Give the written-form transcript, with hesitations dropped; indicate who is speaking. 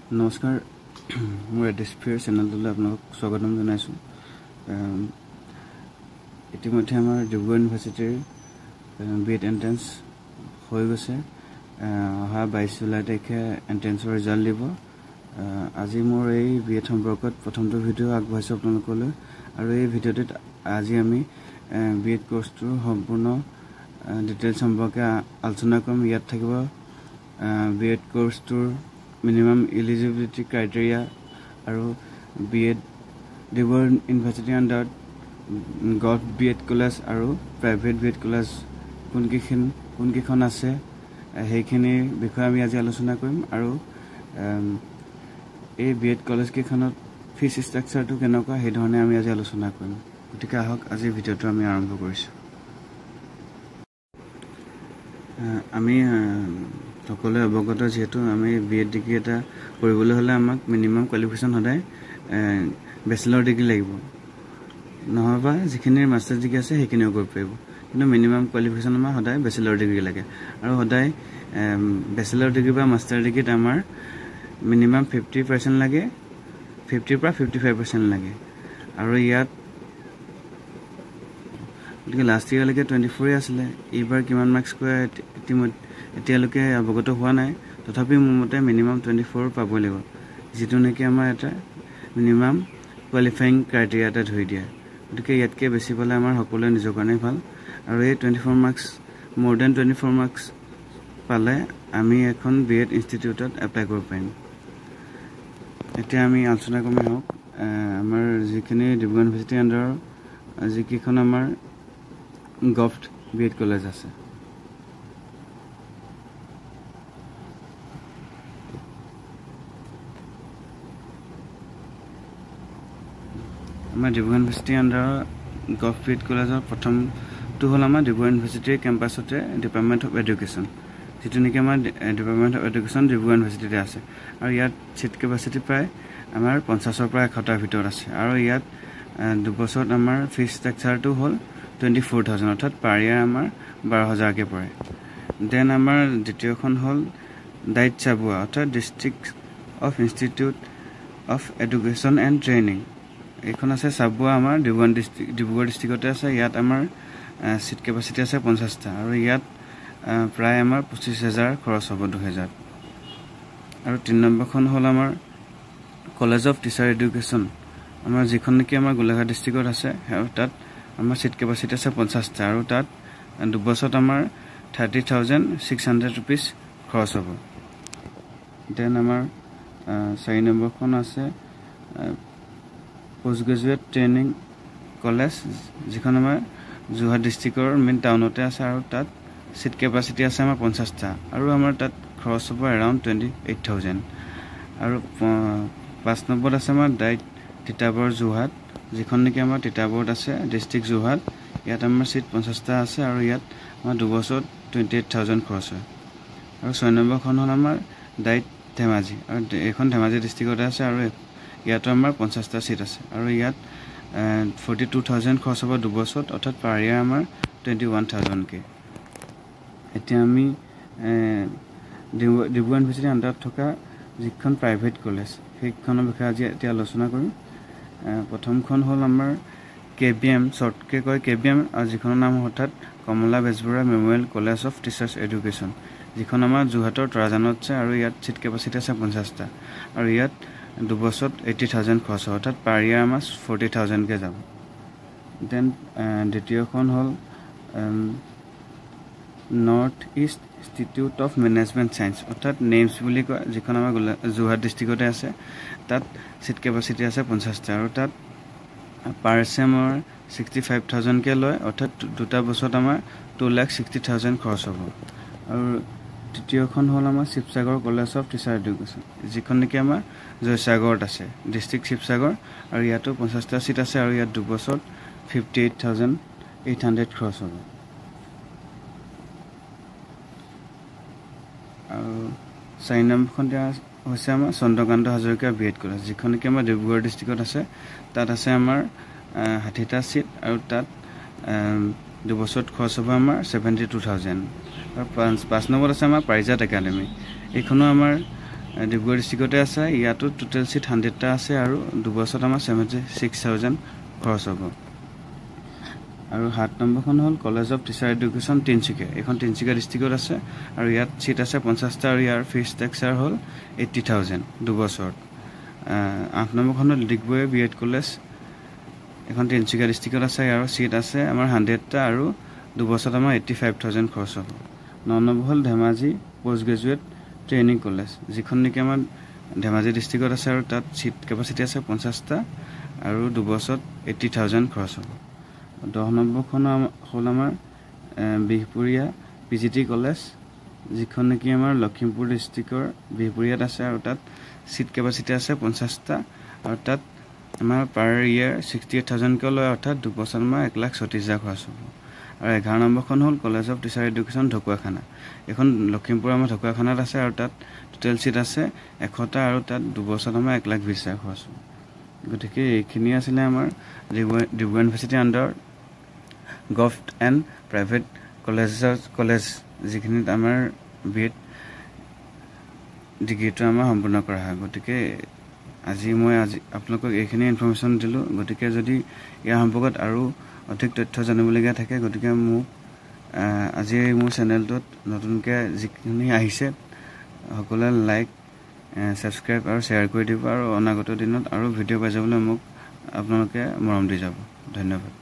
Speaker 1: নমস্কাৰ মোৰ এডিস্ফিয়াৰ চেনেলটোলৈ আপোনাক স্বাগতম জনাইছোঁ। ইতিমধ্যে আমাৰ ডিব্ৰুগড় ইউনিভাৰ্চিটিৰ বিএড এন্ট্ৰেন্স হৈ গৈছে। অহা 22 জুলাই তাৰিখে এন্ট্ৰেন্সৰ ৰিজাল্ট দিব। আজি মোৰ এই বিএড সম্পৰ্কত প্ৰথমটো ভিডিঅ' আগবঢ়াইছোঁ আপোনালোকলৈ, আৰু এই ভিডিঅ'টোত আজি আমি বিএড কোৰ্ছটোৰ সম্পূৰ্ণ ডিটেইলছ সম্পৰ্কে আলোচনা কৰিম। ইয়াত থাকিব বিএড কোৰ্ছটোৰ মিনিমাম এলিজিবিলিটি ক্ৰাইটেৰিয়া আৰু বিএড ডিব্ৰুগড় ইউনিভাৰ্চিটিৰ আণ্ডাৰত গভ বিএড কলেজ আৰু প্ৰাইভেট বিএড কলেজ কোনকেইখন আছে সেইখিনিৰ বিষয়ে আমি আজি আলোচনা কৰিম। আৰু এই বিএড কলেজকেইখনত ফিজ ষ্ট্ৰাকচাৰটো কেনেকুৱা সেইধৰণে আমি আজি আলোচনা কৰিম। গতিকে আহক আজিৰ ভিডিঅ'টো আমি আৰম্ভ কৰিছোঁ। আমি সকলোৱে অৱগত, যিহেতু আমি বিএড ডিগ্ৰী এটা কৰিবলৈ হ'লে আমাক মিনিমাম কোৱালিফিকেশ্যন সদায় বেচেলৰ ডিগ্ৰী লাগিব, নহ'বা যিখিনিৰ মাষ্টাৰ্ছ ডিগ্ৰী আছে সেইখিনিও কৰিব পাৰিব, কিন্তু মিনিমাম কোৱালিফিকেশ্যন আমাৰ সদায় বেচেলৰ ডিগ্ৰী লাগে। আৰু সদায় বেচেলৰ ডিগ্ৰী বা মাষ্টাৰ ডিগ্ৰীত আমাৰ মিনিমাম 50% লাগে, 50 পৰা 55% লাগে। আৰু ইয়াত গতিকে লাষ্ট ইয়েৰলৈকে 24 আছিলে, এইবাৰ কিমান মাৰ্কছ কৰে এতিয়ালৈকে অৱগত হোৱা নাই। তথাপি মোৰ মতে মিনিমাম 24 পাবই লাগিব, যিটো নেকি আমাৰ এটা মিনিমাম কোৱালিফাইং ক্ৰাইটেৰিয়া এটা ধৰি দিয়ে। গতিকে ইয়াতকৈ বেছি পালে আমাৰ সকলোৱে নিজৰ কাৰণেই ভাল। আৰু এই 24 মাৰ্কছ, মোৰ দেন 24 মাৰ্কছ পালে আমি এখন বিএড ইনষ্টিটিউটত এপ্লাই কৰিব পাৰিম। এতিয়া আমি আলোচনা কৰিম হওক আমাৰ যিখিনি ডিব্ৰুগড় ইউনিভাৰ্চিটিৰ আণ্ডাৰৰ যিকেইখন আমাৰ গভ বিএড কলেজ আছে। আমাৰ ডিব্ৰুগড় ইউনিভাৰ্চিটিৰ আণ্ডাৰৰ গভ বিএড কলেজৰ প্ৰথমটো হ'ল আমাৰ ডিব্ৰুগড় ইউনিভাৰ্চিটিৰ কেম্পাছতে ডিপাৰ্টমেণ্ট অফ এডুকেশ্যন, যিটো নেকি আমাৰ ডিপাৰ্টমেণ্ট অফ এডুকেশ্যন ডিব্ৰুগড় ইউনিভাৰ্চিটিতে আছে। আৰু ইয়াত ছিট কেপাচিটি প্ৰায় আমাৰ 50ৰ পৰা 100টাৰ ভিতৰত আছে। আৰু ইয়াত দুবছৰত আমাৰ ফিজ ষ্ট্ৰাকচাৰটো হ'ল 24,000, অৰ্থাৎ পাৰ ইয়াৰ আমাৰ 12,000কৈ পৰে। দেন আমাৰ দ্বিতীয়খন হ'ল ডাইট চাবুৱা, অৰ্থাৎ district of institute of education and training. এইখন আছে চাবুৱা, আমাৰ ডিব্ৰুগড় ডিষ্ট্ৰিক্টতে আছে। ইয়াত আমাৰ ছিট কেপাচিটি আছে 50টা, আৰু ইয়াত প্ৰায় আমাৰ 25,000 খৰচ হ'ব 2,000। আৰু 3 নম্বৰখন হ'ল আমাৰ কলেজ অফ টিচাৰ এডুকেশ্যন, আমাৰ যিখন নেকি আমাৰ গোলাঘাট ডিষ্ট্ৰিক্টত আছে। আৰু তাত আমাৰ ছিট কেপাচিটি আছে 50টা, আৰু তাত দুবছৰত আমাৰ 30,600 ৰুপিজ খৰচ হ'ব। দেন আমাৰ 4 নম্বৰখন আছে পোষ্ট গ্ৰেজুৱেট ট্ৰেইনিং কলেজ, যিখন আমাৰ যোৰহাট ডিষ্ট্ৰিক্টৰ মেইন টাউনতে আছে। আৰু তাত ছিট কেপাচিটি আছে আমাৰ 50টা, আৰু আমাৰ তাত খৰচ হ'ব এৰাউণ্ড 28,000। আৰু 5 নম্বৰত আছে আমাৰ ডাইট তিতাবৰ যোৰহাট, যিখন নেকি আমাৰ তিতাবৰত আছে, ডিষ্ট্ৰিক্ট যোৰহাট। ইয়াত আমাৰ ছিট 50টা আছে, আৰু ইয়াত আমাৰ দুবছৰত 28,000 খৰচ হয়। আৰু 6 নম্বৰখন হ'ল আমাৰ ডাইট ধেমাজি, আৰু এইখন ধেমাজি ডিষ্ট্ৰিক্টতে আছে। আৰু ইয়াতো আমাৰ 50টা ছিট আছে, আৰু ইয়াত 42,000 খৰচ হ'ব দুবছৰত, অৰ্থাৎ পাৰ ইয়াৰ আমাৰ 21,000কৈ। এতিয়া আমি ডিব্ৰুগড় ইউনিভাৰ্চিটিৰ আণ্ডাৰত থকা যিখন প্ৰাইভেট কলেজ সেইখনৰ বিষয়ে আজি এতিয়া আলোচনা কৰিম। প্ৰথমখন হ'ল আমাৰ KBM, শ্বৰ্টকৈ কয় KBM, আৰু যিখনৰ নাম অৰ্থাৎ Kamala Bezbaruah memorial college of teachers education, যিখন আমাৰ যোৰহাটৰ তৰাজানত আছে। আৰু ইয়াত ছিট কেপাচিটি আছে 50টা, আৰু ইয়াত দুবছৰত 80,000 খৰচ হয়, অৰ্থাৎ পাৰ ইয়াৰ আমাৰ 40,000কৈ যাব। দেন দ্বিতীয়খন হ'ল north east institute of management science, অৰ্থাৎ নেইমছ বুলি কয়, যিখন আমাৰ যোৰহাট ডিষ্ট্ৰিক্টতে আছে। তাত ছিট কেপাচিটি আছে 50টা, আৰু তাত পাৰ ছেমৰ 65,000কৈ লয়, অৰ্থাৎ দুটা বছৰত আমাৰ 2,60,000 খৰচ হ'ব। আৰু তৃতীয়খন হ'ল আমাৰ Sivasagar college of teacher education, যিখন নেকি আমাৰ জয়সাগৰত আছে, ডিষ্ট্ৰিক্ট শিৱসাগৰ। আৰু ইয়াতো 50টা ছিট আছে, আৰু ইয়াত দুবছৰত 58,800 খৰচ হ'ব। আৰু 4 নম্বৰখন দিয়া হৈছে আমাৰ চন্দ্ৰকান্ত হাজৰিকা বিএড কলেজ, যিখন নেকি আমাৰ ডিব্ৰুগড় ডিষ্ট্ৰিক্টত আছে। তাত আছে আমাৰ 60টা ছিট, আৰু তাত দুবছৰত খৰচ হ'ব আমাৰ 72,000। আৰু 5 নম্বৰত আছে আমাৰ পাৰিজাত একাডেমি, এইখনো আমাৰ ডিব্ৰুগড় ডিষ্ট্ৰিক্টতে আছে ইয়াতো টোটেল চিট 100টা আছে আৰু 2 বছৰত আমাৰ 76,000 খৰচ হ'ব আৰু 7 নম্বৰখন হ'ল college of teacher education Tinsukia এখন তিনচুকীয়া ডিষ্ট্ৰিক্টত আছে আৰু ইয়াত চিট আছে 50টা আৰু ইয়াৰ ফিজ ষ্ট্ৰাকচাৰ হ'ল 80,000 2 বছৰত 8 নম্বৰখন হ'ল ডিগবৈ বিএড কলেজ এখন তিনচুকীয়া ডিষ্ট্ৰিক্টত আছে ইয়াৰ চিট আছে আমাৰ 100টা আৰু 2 বছৰত আমাৰ 85,000 খৰচ হ'ব 9 নম্বৰ হ'ল Dhemaji post graduate training college যিখন নেকি আমাৰ ধেমাজি ডিষ্ট্ৰিক্টত আছে আৰু তাত চিট কেপাচিটি আছে 50টা আৰু 2 বছৰত 80,000 খৰচ হ'ব 10 নম্বৰখন হ'ল আমাৰ বিহপুৰীয়া পিজিটি কলেজ যিখন নেকি আমাৰ লখিমপুৰ ডিষ্ট্ৰিক্টৰ বিহপুৰীয়াত আছে আৰু তাত চিট কেপাচিটি আছে 50টা আৰু তাত আমাৰ পাৰ ইয়াৰ 68,000কৈ লয় অৰ্থাৎ 2 বছৰত আমাৰ 1,30,000 খৰচ হ'ব আৰু 11 নম্বৰখন হ'ল college of teacher education Dhakuakhana এখন লখিমপুৰ আমাৰ ঢকুৱাখানাত আছে আৰু তাত টোটেল চিট আছে 100টা আৰু তাত 2 বছৰত আমাৰ 1,20,000 খৰচ হ'ব গতিকে এইখিনি আছিলে আমাৰ Dibrugarh university under government and private college যিখিনিত আমাৰ বিএড ডিগ্ৰীটো আমাৰ সম্পূৰ্ণ কৰা হয় গতিকে আজি আপোনালোকক এইখিনি ইনফৰমেশ্যন দিলোঁ গতিকে যদি ইয়াৰ সম্পৰ্কত আৰু অধিক তথ্য জানিবলগীয়া থাকে গতিকে মোক আজি মোৰ চেনেলটোত নতুনকৈ যিখিনি আহিছে সকলোৱে লাইক ছাবস্ক্ৰাইব আৰু শ্বেয়াৰ কৰি দিব আৰু অনাগত দিনত আৰু ভিডিঅ' পাই যাবলৈ মোক আপোনালোকে মৰম দি যাব ধন্যবাদ